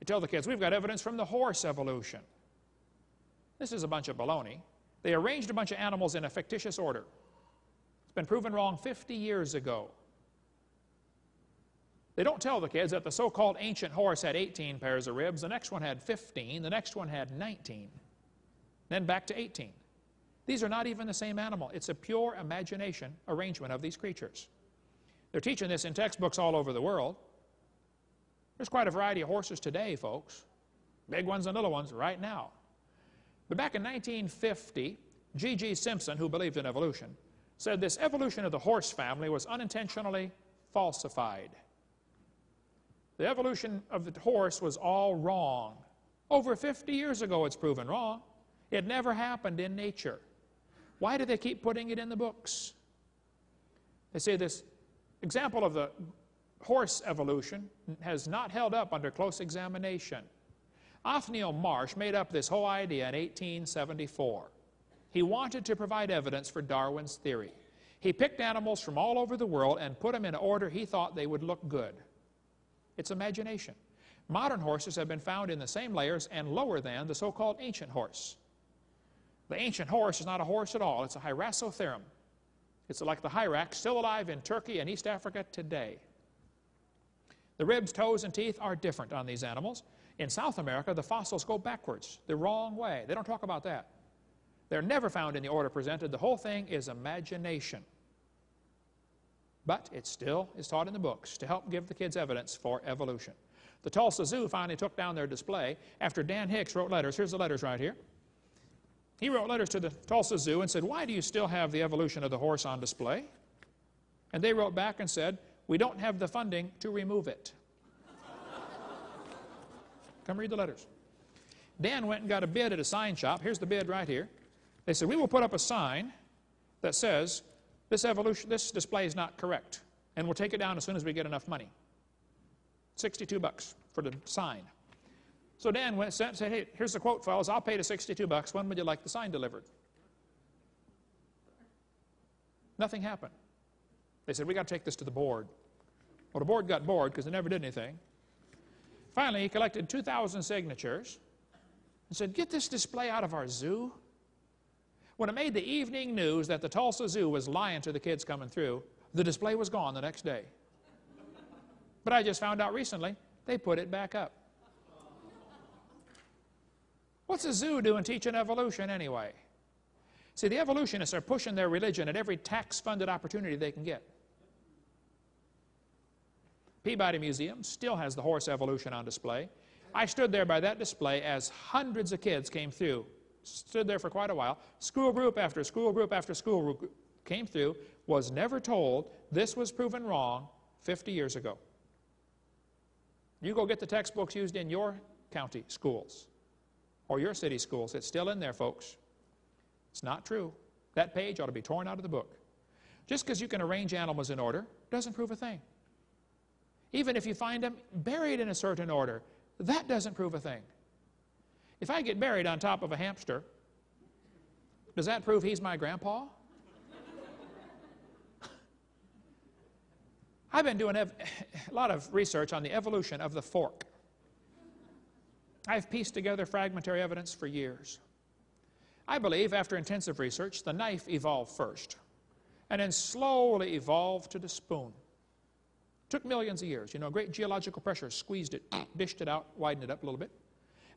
You tell the kids, we've got evidence from the horse evolution. This is a bunch of baloney. They arranged a bunch of animals in a fictitious order. It's been proven wrong 50 years ago. They don't tell the kids that the so-called ancient horse had 18 pairs of ribs, the next one had 15, the next one had 19, then back to 18. These are not even the same animal. It's a pure imagination arrangement of these creatures. They're teaching this in textbooks all over the world. There's quite a variety of horses today, folks. Big ones and little ones right now. But back in 1950, G.G. Simpson, who believed in evolution, said this evolution of the horse family was unintentionally falsified. The evolution of the horse was all wrong. Over 50 years ago it's proven wrong. It never happened in nature. Why do they keep putting it in the books? They say this example of the horse evolution has not held up under close examination. Othniel Marsh made up this whole idea in 1874. He wanted to provide evidence for Darwin's theory. He picked animals from all over the world and put them in order he thought they would look good. It's imagination. Modern horses have been found in the same layers and lower than the so-called ancient horse. The ancient horse is not a horse at all. It's a Hyracotherum. It's like the hyrax, still alive in Turkey and East Africa today. The ribs, toes, and teeth are different on these animals. In South America, the fossils go backwards, the wrong way. They don't talk about that. They're never found in the order presented. The whole thing is imagination. But it still is taught in the books to help give the kids evidence for evolution. The Tulsa Zoo finally took down their display after Dan Hicks wrote letters. Here's the letters right here. He wrote letters to the Tulsa Zoo and said, why do you still have the evolution of the horse on display? And they wrote back and said, we don't have the funding to remove it. Come read the letters. Dan went and got a bid at a sign shop. Here's the bid right here. They said, we will put up a sign that says, this display is not correct, and we'll take it down as soon as we get enough money. $62 for the sign. So Dan went and said, hey, here's the quote, fellas. I'll pay the $62. When would you like the sign delivered? Nothing happened. They said, we got to take this to the board. Well, the board got bored because they never did anything. Finally, he collected 2,000 signatures and said, get this display out of our zoo. When it made the evening news that the Tulsa Zoo was lying to the kids coming through, the display was gone the next day. But I just found out recently, they put it back up. What's a zoo doing teaching evolution anyway? See, the evolutionists are pushing their religion at every tax-funded opportunity they can get. Peabody Museum still has the horse evolution on display. I stood there by that display as hundreds of kids came through. Stood there for quite a while. School group after school group after school group came through, was never told this was proven wrong 50 years ago. You go get the textbooks used in your county schools or your city schools. It's still in there, folks. It's not true. That page ought to be torn out of the book. Just because you can arrange animals in order doesn't prove a thing. Even if you find them buried in a certain order, that doesn't prove a thing. If I get buried on top of a hamster, does that prove he's my grandpa? I've been doing a lot of research on the evolution of the fork. I've pieced together fragmentary evidence for years. I believe, after intensive research, the knife evolved first, and then slowly evolved to the spoon. Took millions of years. You know, great geological pressure squeezed it, dished it out, widened it up a little bit.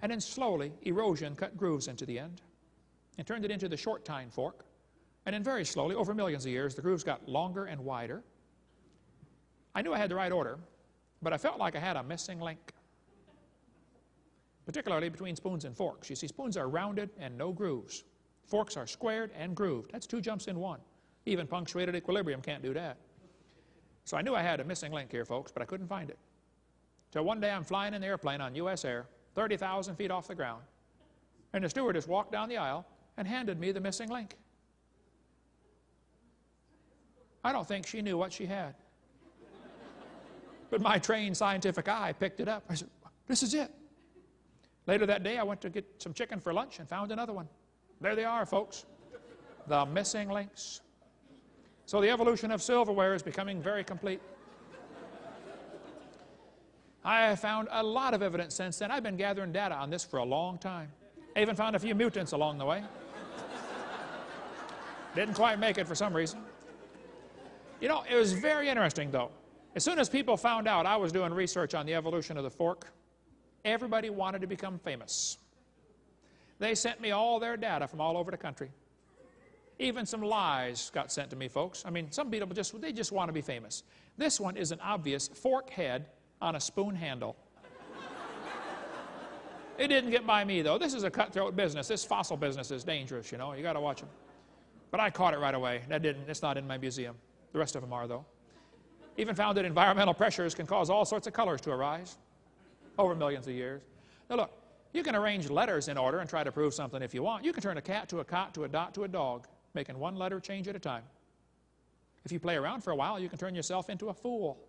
And then slowly, erosion cut grooves into the end and turned it into the short tine fork. And then very slowly, over millions of years, the grooves got longer and wider. I knew I had the right order, but I felt like I had a missing link, particularly between spoons and forks. You see, spoons are rounded and no grooves. Forks are squared and grooved. That's two jumps in one. Even punctuated equilibrium can't do that. So I knew I had a missing link here, folks, but I couldn't find it. Till one day I'm flying in the airplane on U.S. Air, 30,000 feet off the ground, and the stewardess walked down the aisle and handed me the missing link. I don't think she knew what she had. But my trained scientific eye picked it up. I said, this is it. Later that day, I went to get some chicken for lunch and found another one. There they are, folks. The missing links. So the evolution of silverware is becoming very complete. I have found a lot of evidence since then. I've been gathering data on this for a long time. I even found a few mutants along the way. Didn't quite make it for some reason. You know, it was very interesting, though. As soon as people found out I was doing research on the evolution of the fork, everybody wanted to become famous. They sent me all their data from all over the country. Even some lies got sent to me, folks. I mean, some people they just want to be famous. This one is an obvious fork head on a spoon handle. It didn't get by me, though. This is a cutthroat business. This fossil business is dangerous, you know. You got to watch them. But I caught it right away. It's not in my museum. The rest of them are, though. Even found that environmental pressures can cause all sorts of colors to arise over millions of years. Now look, you can arrange letters in order and try to prove something if you want. You can turn a cat to a cot to a dot to a dog, making one letter change at a time. If you play around for a while, you can turn yourself into a fool.